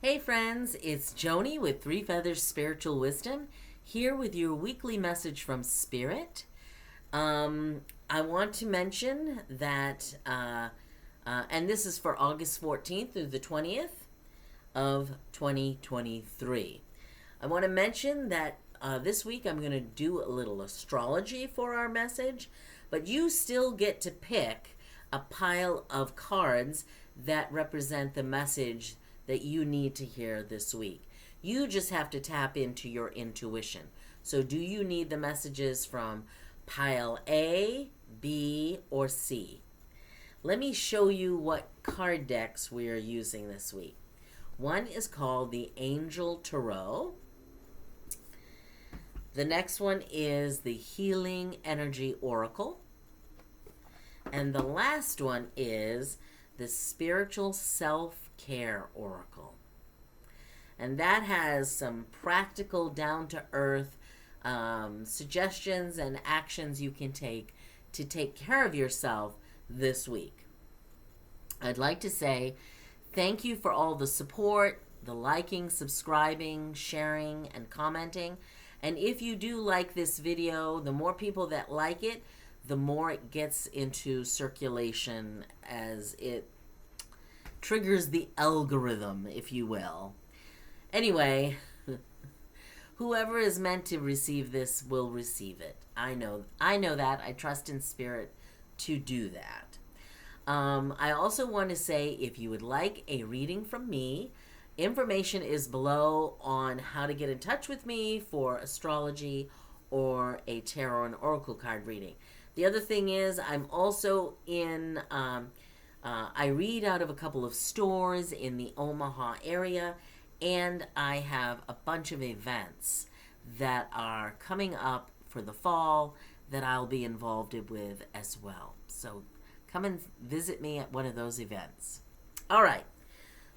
Hey friends, it's Joni with Three Feathers Spiritual Wisdom, here with your weekly message from Spirit. I want to mention that, and this is for August 14th through the 20th of 2023. I want to mention that this week I'm going to do a little astrology for our message, but you still get to pick a pile of cards that represent the message that you need to hear this week. You just have to tap into your intuition. So do you need the messages from pile A, B, or C? Let me show you what card decks we are using this week. One is called the Angel Tarot. The next one is the Healing Energy Oracle. And the last one is the Spiritual Self-Care Oracle. And that has some practical, down-to-earth suggestions and actions you can take to take care of yourself this week. I'd like to say thank you for all the support, the liking, subscribing, sharing, and commenting. And if you do like this video, the more people that like it, the more it gets into circulation as it triggers the algorithm, if you will. Anyway, whoever is meant to receive this will receive it. I know that. I trust in Spirit to do that. I also want to say, if you would like a reading from me, information is below on how to get in touch with me for astrology or a tarot and oracle card reading. The other thing is, I'm also in, I read out of a couple of stores in the Omaha area, and I have a bunch of events that are coming up for the fall that I'll be involved with as well. So come and visit me at one of those events. All right,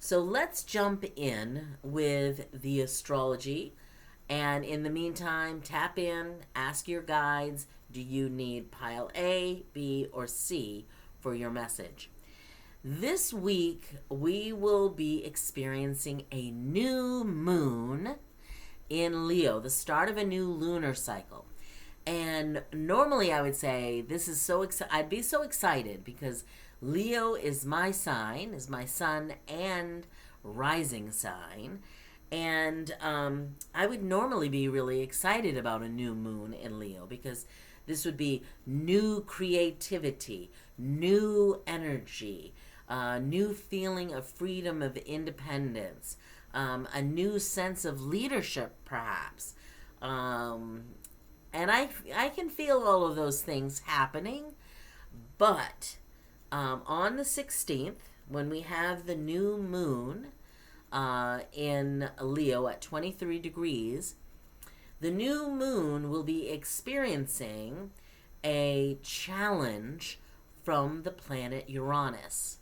so let's jump in with the astrology. And in the meantime, tap in, ask your guides, do you need pile A, B, or C for your message? This week, we will be experiencing a new moon in Leo, the start of a new lunar cycle. And normally I would say this is I'd be so excited because Leo is my sign, is my sun and rising sign. And I would normally be really excited about a new moon in Leo because this would be new creativity, new energy, new feeling of freedom, of independence, a new sense of leadership, perhaps. And I can feel all of those things happening. But on the 16th, when we have the new moon in Leo at 23 degrees, the new moon will be experiencing a challenge from the planet Uranus.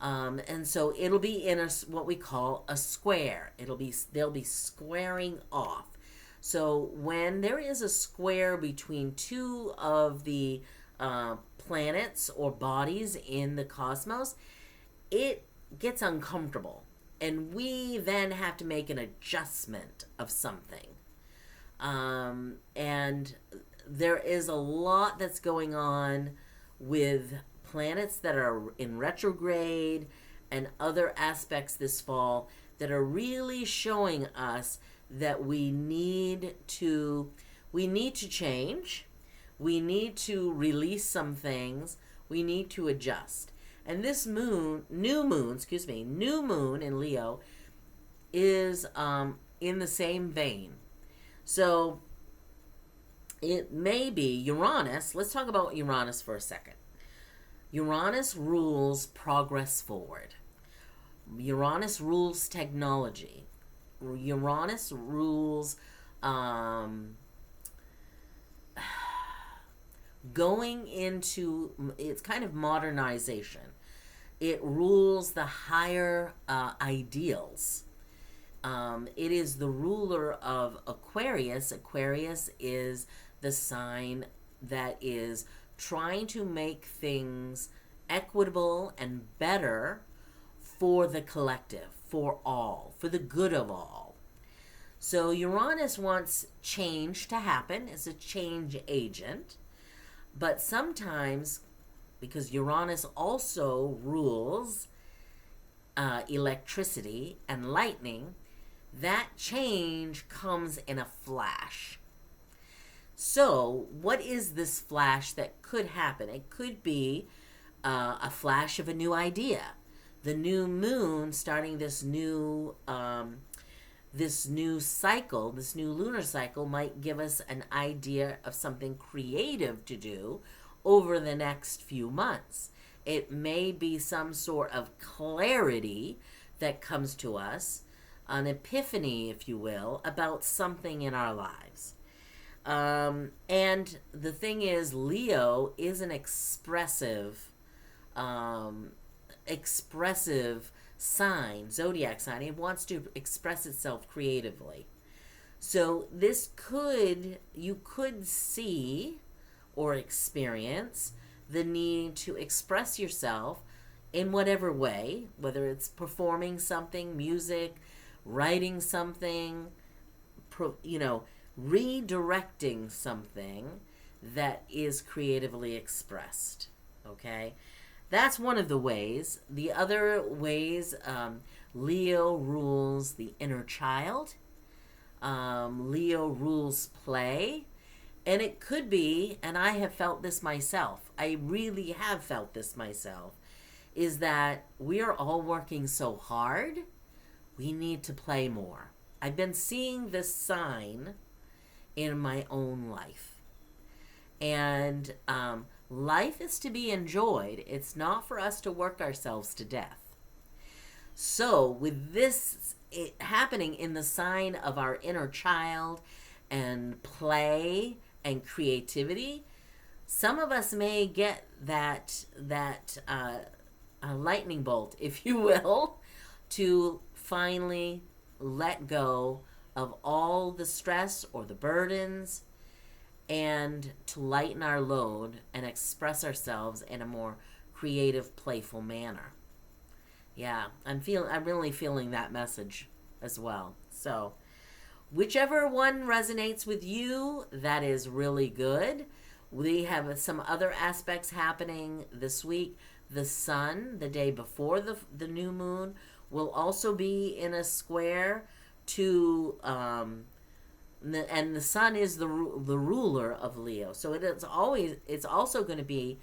And so it'll be in what we call a square. They'll be squaring off. So when there is a square between two of the planets or bodies in the cosmos, it gets uncomfortable. And we then have to make an adjustment of something. And there is a lot that's going on with planets that are in retrograde and other aspects this fall that are really showing us that we need to change, we need to release some things, we need to adjust. And this new moon in Leo is in the same vein. So it may be Uranus. Let's talk about Uranus for a second. Uranus rules progress forward. Uranus rules technology. Uranus rules going into, it's kind of modernization. It rules the higher ideals. It is the ruler of Aquarius. Aquarius is the sign that is trying to make things equitable and better for the collective, for all, for the good of all. So Uranus wants change to happen. It's a change agent. But sometimes, because Uranus also rules electricity and lightning, that change comes in a flash. So what is this flash that could happen? It could be a flash of a new idea. The new moon starting this new cycle, this new lunar cycle, might give us an idea of something creative to do over the next few months. It may be some sort of clarity that comes to us, an epiphany, if you will, about something in our lives. And the thing is, Leo is an expressive sign, zodiac sign. It wants to express itself creatively. So you could see or experience the need to express yourself in whatever way, whether it's performing something, music, writing something, redirecting something that is creatively expressed. Okay? That's one of the ways. The other ways, Leo rules the inner child. Leo rules play. And it could be, and I have felt this myself, I really have felt this myself, is that we are all working so hard, we need to play more. I've been seeing this sign in my own life. And life is to be enjoyed. It's not for us to work ourselves to death. So with this happening in the sign of our inner child and play and creativity, some of us may get that lightning bolt, if you will, to finally let go of all the stress or the burdens and to lighten our load and express ourselves in a more creative, playful manner. Yeah, I'm really feeling that message as well. So whichever one resonates with you, that is really good. We have some other aspects happening this week. The sun, the day before the new moon, will also be in a square to, and the sun is the ruler of Leo. So it's also going to be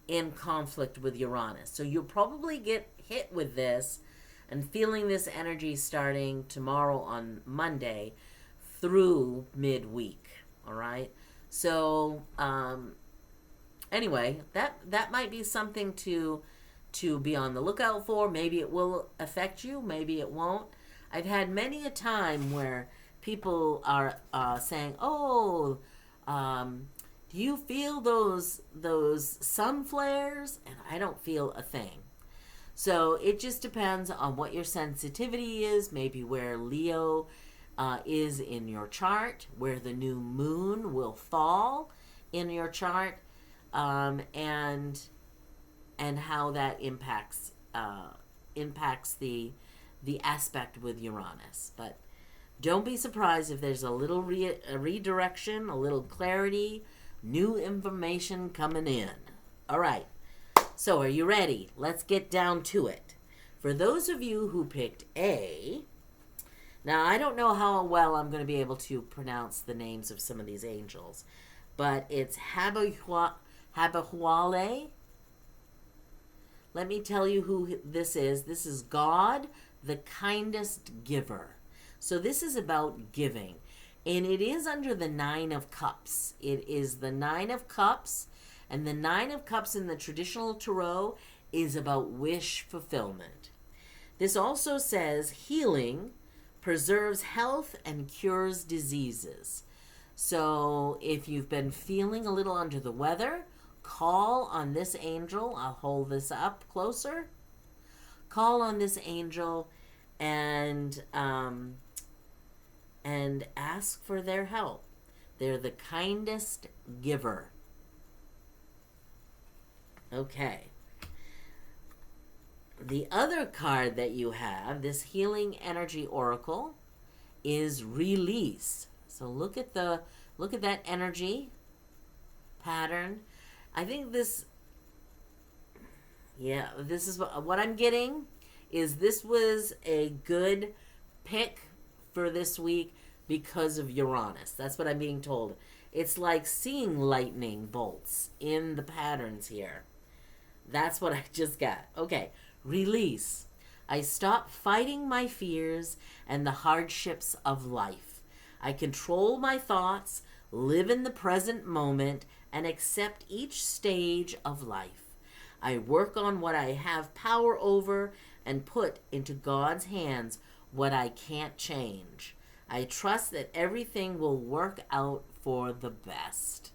in conflict with Uranus. So you'll probably get hit with this and feeling this energy starting tomorrow on Monday through midweek. All right. So anyway, that might be something to be on the lookout for. Maybe it will affect you. Maybe it won't. I've had many a time where people are saying, "Oh, do you feel those sun flares?" And I don't feel a thing. So it just depends on what your sensitivity is. Maybe where Leo is in your chart, where the new moon will fall in your chart, and how that impacts the aspect with Uranus. But don't be surprised if there's a little redirection, a little clarity, new information coming in. All right. So are you ready? Let's get down to it. For those of you who picked A, now I don't know how well I'm going to be able to pronounce the names of some of these angels, but it's Habahuale. Let me tell you who this is. This is God, the kindest giver. So this is about giving. And it is under the 9 of Cups. It is the 9 of Cups. And the 9 of Cups in the traditional tarot is about wish fulfillment. This also says healing preserves health and cures diseases. So if you've been feeling a little under the weather, call on this angel. I'll hold this up closer. Call on this angel and ask for their help. They're the kindest giver. Okay. The other card that you have, this healing energy oracle, is release. So look at that energy pattern. I think this is what I'm getting is this was a good pick for this week because of Uranus. That's what I'm being told. It's like seeing lightning bolts in the patterns here. That's what I just got. Okay, release. I stop fighting my fears and the hardships of life. I control my thoughts, live in the present moment, and accept each stage of life. I work on what I have power over and put into God's hands what I can't change. I trust that everything will work out for the best.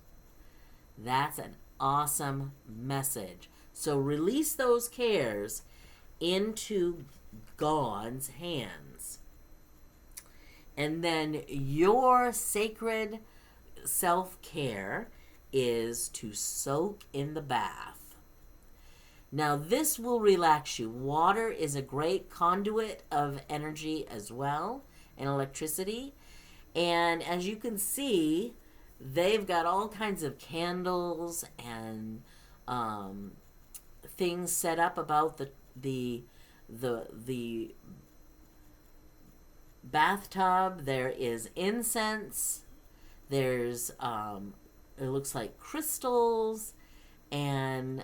That's an awesome message. So release those cares into God's hands. And then your sacred self-care is to soak in the bath. Now this will relax you. Water is a great conduit of energy as well, and electricity. And as you can see, they've got all kinds of candles and things set up about the bathtub. There is incense. There's it looks like crystals and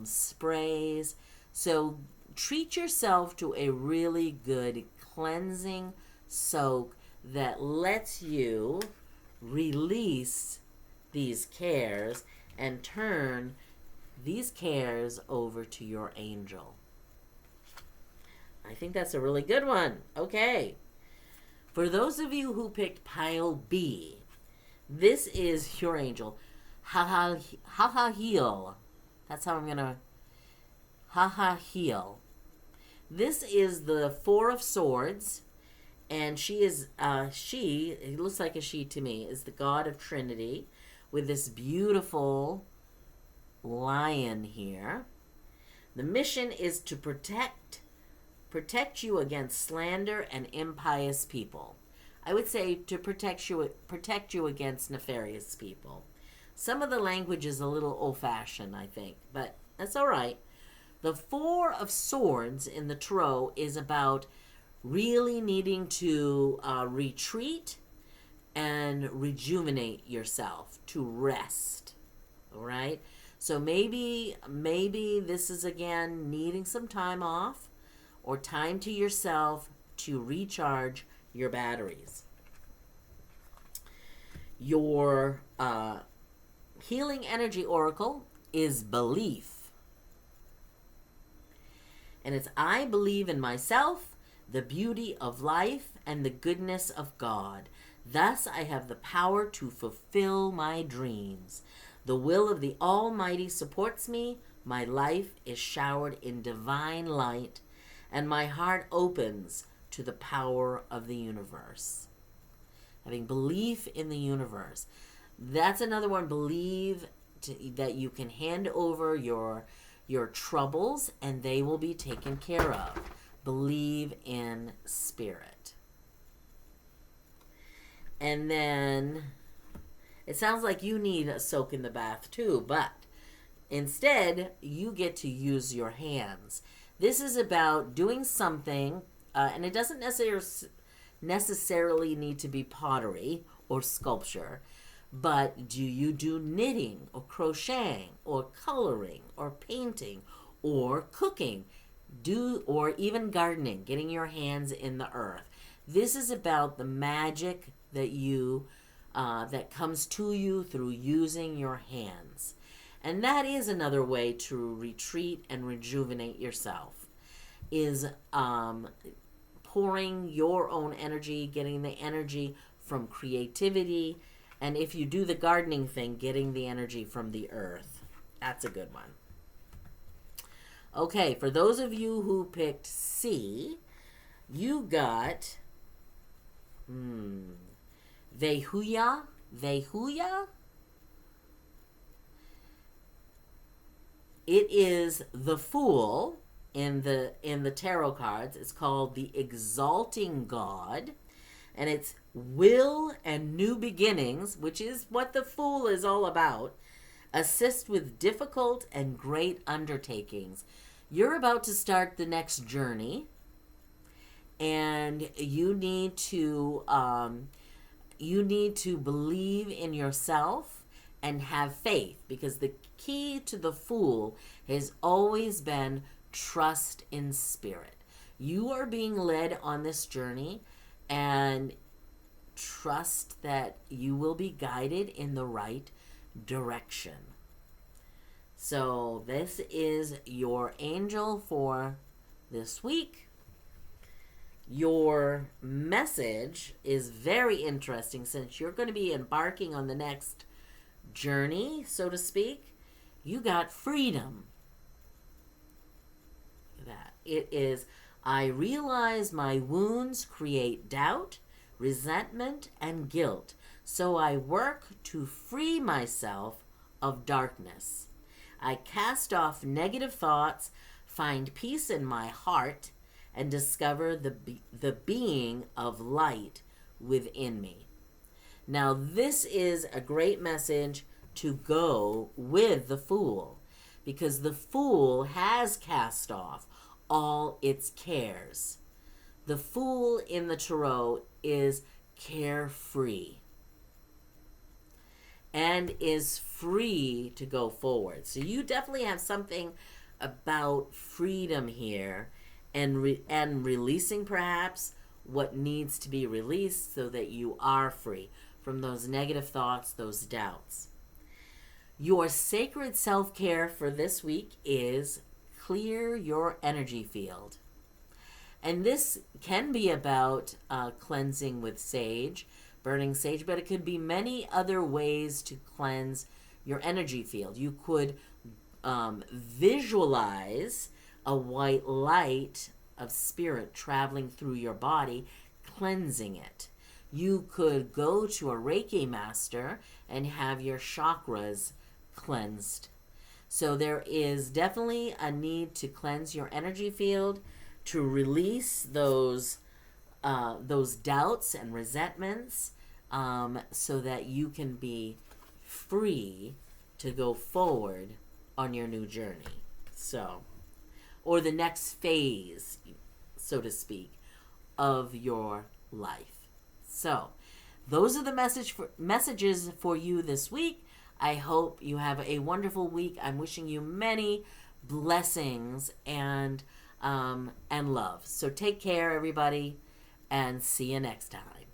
sprays. So treat yourself to a really good cleansing soak that lets you release these cares and turn these cares over to your angel. I think that's a really good one. Okay. For those of you who picked Pyle B, this is your angel. Heal. That's how I'm going to... Heal. This is the Four of Swords. And she is, it looks like a she to me, is the god of Trinity with this beautiful lion here. The mission is to protect you against slander and impious people. I would say to protect you against nefarious people. Some of the language is a little old-fashioned, I think, but that's all right. The Four of Swords in the Tarot is about really needing to retreat and rejuvenate yourself, to rest. All right? So maybe this is, again, needing some time off or time to yourself to recharge your batteries. Your healing energy oracle is belief. And it's I believe in myself, the beauty of life, and the goodness of God. Thus I have the power to fulfill my dreams. The will of the Almighty supports me. My life is showered in divine light, and my heart opens to the power of the universe. Having belief in the universe. That's another one. Believe that you can hand over your troubles and they will be taken care of. Believe in spirit. And then it sounds like you need a soak in the bath too, but instead you get to use your hands. This is about doing something, and it doesn't necessarily need to be pottery or sculpture, but do you do knitting or crocheting or coloring or painting or cooking? Or even gardening, getting your hands in the earth. This is about the magic that that comes to you through using your hands. And that is another way to retreat and rejuvenate yourself, is pouring your own energy, getting the energy from creativity, and if you do the gardening thing, getting the energy from the earth. That's a good one. Okay, for those of you who picked C, you got Vehuya. It is the Fool, in the tarot cards. It's called the Exalting God, and it's will and new beginnings, which is what the Fool is all about. Assist with difficult and great undertakings. You're about to start the next journey, and you need to believe in yourself and have faith, because the key to the Fool has always been trust in spirit. You are being led on this journey, and trust that you will be guided in the right direction. So this is your angel for this week. Your message is very interesting, since you're going to be embarking on the next journey, so to speak. You got freedom. That it is, I realize my wounds create doubt, resentment, and guilt, so I work to free myself of darkness. I cast off negative thoughts, find peace in my heart, and discover the being of light within me. Now, this is a great message to go with the Fool, because the Fool has cast off all its cares. The Fool in the Tarot is carefree and is free to go forward. So you definitely have something about freedom here, and releasing perhaps what needs to be released, so that you are free from those negative thoughts, those doubts. Your sacred self-care for this week is clear your energy field. And this can be about cleansing with sage, burning sage, but it could be many other ways to cleanse your energy field. You could visualize a white light of spirit traveling through your body, cleansing it. You could go to a Reiki master and have your chakras cleansed. So there is definitely a need to cleanse your energy field, to release those doubts and resentments, so that you can be free to go forward on your new journey. So, or the next phase, so to speak, of your life. So, those are the messages for you this week. I hope you have a wonderful week. I'm wishing you many blessings and love. So take care, everybody, and see you next time.